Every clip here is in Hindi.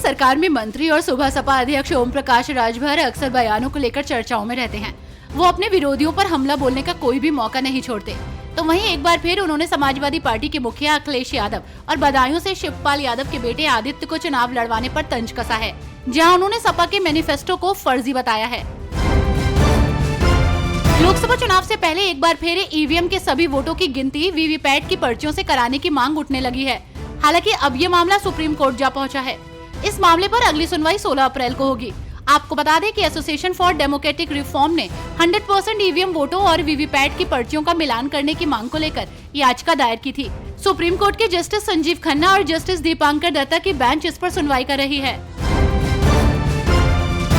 सरकार में मंत्री और सुबह सपा अध्यक्ष ओम प्रकाश राजभर अक्सर बयानों को लेकर चर्चाओं में रहते हैं। वो अपने विरोधियों पर हमला बोलने का कोई भी मौका नहीं छोड़ते। तो वहीं एक बार फिर उन्होंने समाजवादी पार्टी के मुखिया अखिलेश यादव और बदायूं से शिवपाल यादव के बेटे आदित्य को चुनाव लड़वाने पर तंज कसा है, जहां उन्होंने सपा के मैनिफेस्टो को फर्जी बताया है। लोकसभा चुनाव से पहले एक बार फिर ईवीएम के सभी वोटों की गिनती वीवीपैट की पर्चियों से कराने की मांग उठने लगी है। हालांकि अब ये मामला सुप्रीम कोर्ट जा पहुंचा है। इस मामले पर अगली सुनवाई 16 अप्रैल को होगी। आपको बता दें कि एसोसिएशन फॉर डेमोक्रेटिक रिफॉर्म ने 100% ईवीएम वोटों और वीवीपैट की पर्चियों का मिलान करने की मांग को लेकर याचिका दायर की थी। सुप्रीम कोर्ट के जस्टिस संजीव खन्ना और जस्टिस दीपांकर दत्ता की बेंच इस पर सुनवाई कर रही है।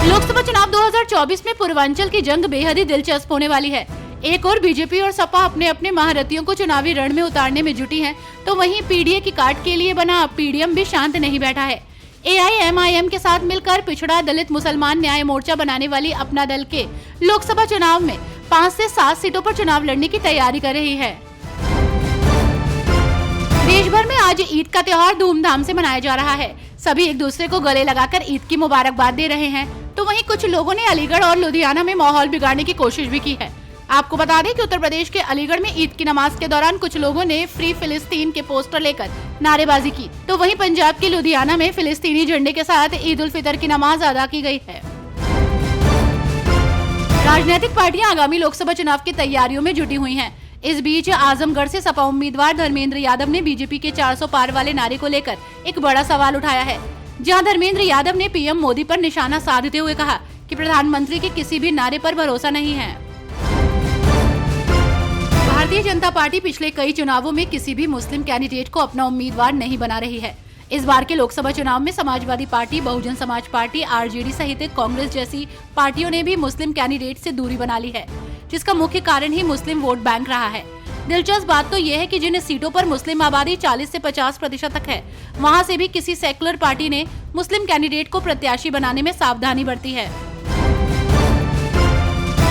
लोकसभा चुनाव 2024 में पूर्वांचल की जंग बेहद ही दिलचस्प होने वाली है। एक और बीजेपी और सपा अपने अपने महारथियों को चुनावी रण में उतारने में जुटी हैं, तो वहीं पीडीए की काट के लिए बना पीडीएम भी शांत नहीं बैठा है। एआईएमआईएम के साथ मिलकर पिछड़ा दलित मुसलमान न्याय मोर्चा बनाने वाली अपना दल के लोकसभा चुनाव में 5 से 7 सीटों पर चुनाव लड़ने की तैयारी कर रही है। देश भर में आज ईद का त्योहार धूमधाम से मनाया जा रहा है। सभी एक दूसरे को गले लगाकर ईद की मुबारकबाद दे रहे हैं। तो वहीं कुछ लोगों ने अलीगढ़ और लुधियाना में माहौल बिगाड़ने की कोशिश भी की है। आपको बता दें कि उत्तर प्रदेश के अलीगढ़ में ईद की नमाज के दौरान कुछ लोगों ने फ्री फिलिस्तीन के पोस्टर लेकर नारेबाजी की। तो वहीं पंजाब के लुधियाना में फिलिस्तीनी झंडे के साथ ईद उल फितर की नमाज अदा की गई है। राजनीतिक पार्टियां आगामी लोकसभा चुनाव की तैयारियों में जुटी हुई हैं। इस बीच आजमगढ़ से सपा उम्मीदवार धर्मेंद्र यादव ने बीजेपी के 400 पार वाले नारे को लेकर एक बड़ा सवाल उठाया है, जहां धर्मेंद्र यादव ने पीएम मोदी पर निशाना साधते हुए कहा कि प्रधानमंत्री के किसी भी नारे पर भरोसा नहीं है। भारतीय जनता पार्टी पिछले कई चुनावों में किसी भी मुस्लिम कैंडिडेट को अपना उम्मीदवार नहीं बना रही है। इस बार के लोकसभा चुनाव में Samajwadi party, Bahujan Samaj party, RJD सहित कांग्रेस जैसी पार्टियों ने भी मुस्लिम कैंडिडेट से दूरी बना ली है, जिसका मुख्य कारण ही मुस्लिम वोट बैंक रहा है। दिलचस्प बात तो यह है कि जिन सीटों पर मुस्लिम आबादी 40 से 50% तक है, वहां से भी किसी सेक्युलर पार्टी ने मुस्लिम कैंडिडेट को प्रत्याशी बनाने में सावधानी बरती है।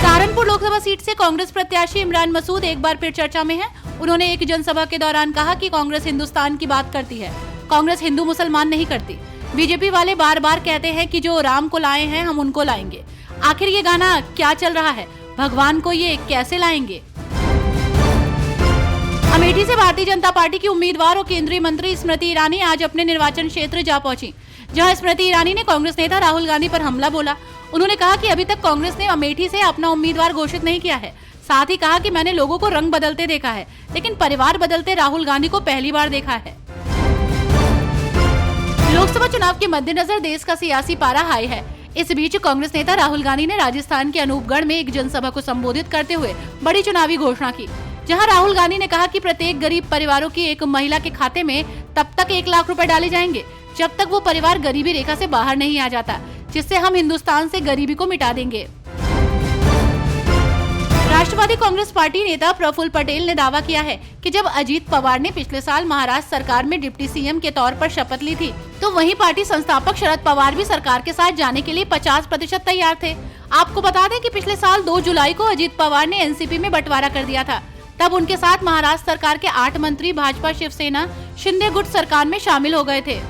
सहारनपुर लोकसभा सीट से कांग्रेस प्रत्याशी इमरान मसूद एक बार फिर चर्चा में है। उन्होंने एक जनसभा के दौरान कहा कि कांग्रेस हिंदुस्तान की बात करती है, कांग्रेस हिंदू मुसलमान नहीं करती। बीजेपी वाले बार बार कहते हैं कि जो राम को लाए हैं हम उनको लाएंगे। आखिर ये गाना क्या चल रहा है? भगवान को ये कैसे लाएंगे? अमेठी से भारतीय जनता पार्टी की उम्मीदवार और केंद्रीय मंत्री स्मृति ईरानी आज अपने निर्वाचन क्षेत्र जा पहुंची, जहां स्मृति ईरानी ने कांग्रेस नेता राहुल गांधी पर हमला बोला। उन्होंने कहा कि अभी तक कांग्रेस ने अमेठी से अपना उम्मीदवार घोषित नहीं किया है। साथ ही कहा कि मैंने लोगों को रंग बदलते देखा है, लेकिन परिवार बदलते राहुल गांधी को पहली बार देखा है। लोकसभा चुनाव के मद्देनजर देश का सियासी पारा हाई है। इस बीच कांग्रेस नेता राहुल गांधी ने राजस्थान के अनूपगढ़ में एक जनसभा को संबोधित करते हुए बड़ी चुनावी घोषणा की, जहां राहुल गांधी ने कहा कि प्रत्येक गरीब परिवारों की एक महिला के खाते में तब तक 1 लाख रुपए डाले जाएंगे जब तक वो परिवार गरीबी रेखा से बाहर नहीं आ जाता, जिससे हम हिंदुस्तान से गरीबी को मिटा देंगे। राष्ट्रवादी कांग्रेस पार्टी नेता प्रफुल्ल पटेल ने दावा किया है कि जब अजीत पवार ने पिछले साल महाराष्ट्र सरकार में डिप्टी सीएम के तौर पर शपथ ली थी, तो वहीं पार्टी संस्थापक शरद पवार भी सरकार के साथ जाने के लिए 50% तैयार थे। आपको बता दें कि पिछले साल 2 जुलाई को अजीत पवार ने एनसीपी में बंटवारा कर दिया था। तब उनके साथ महाराष्ट्र सरकार के 8 मंत्री भाजपा, शिवसेना, शिंदे गुट सरकार में शामिल हो गए थे।